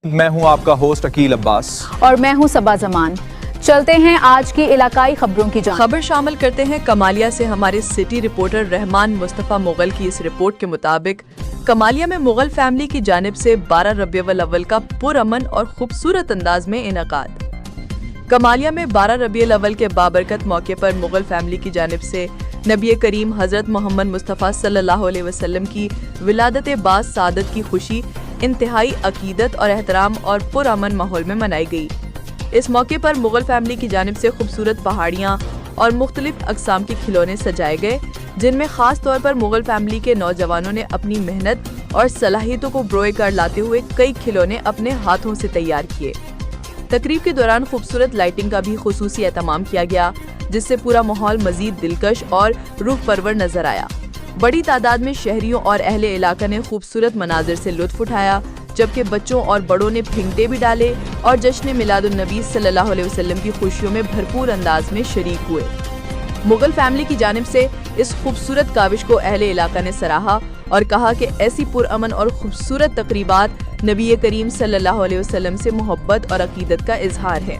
میں ہوں آپ کا ہوسٹ عقیل عباس اور میں ہوں صبا زمان۔ چلتے ہیں آج کی علاقائی خبروں کی جانب۔ خبر شامل کرتے ہیں کمالیہ سے ہمارے سٹی رپورٹر رحمان مصطفیٰ مغل کی اس رپورٹ کے مطابق کمالیہ میں مغل فیملی کی جانب سے 12 ربیع الاول کا پرامن اور خوبصورت انداز میں انعقاد۔ کمالیہ میں 12 ربیع الاول کے بابرکت موقع پر مغل فیملی کی جانب سے نبی کریم حضرت محمد مصطفیٰ صلی اللہ علیہ وسلم کی ولادت باز سعادت کی خوشی انتہائی عقیدت اور احترام اور پرامن ماحول میں منائی گئی۔ اس موقع پر مغل فیملی کی جانب سے خوبصورت پہاڑیاں اور مختلف اقسام کے کھلونے سجائے گئے، جن میں خاص طور پر مغل فیملی کے نوجوانوں نے اپنی محنت اور صلاحیتوں کو بروئے کر لاتے ہوئے کئی کھلونے اپنے ہاتھوں سے تیار کیے۔ تقریب کے دوران خوبصورت لائٹنگ کا بھی خصوصی اہتمام کیا گیا، جس سے پورا ماحول مزید دلکش اور روح پرور نظر آیا۔ بڑی تعداد میں شہریوں اور اہل علاقہ نے خوبصورت مناظر سے لطف اٹھایا، جبکہ بچوں اور بڑوں نے پھینگٹے بھی ڈالے اور جشن میلاد النبی صلی اللہ علیہ وسلم کی خوشیوں میں بھرپور انداز میں شریک ہوئے۔ مغل فیملی کی جانب سے اس خوبصورت کاوش کو اہل علاقہ نے سراہا اور کہا کہ ایسی پرامن اور خوبصورت تقریبات نبی کریم صلی اللہ علیہ وسلم سے محبت اور عقیدت کا اظہار ہے۔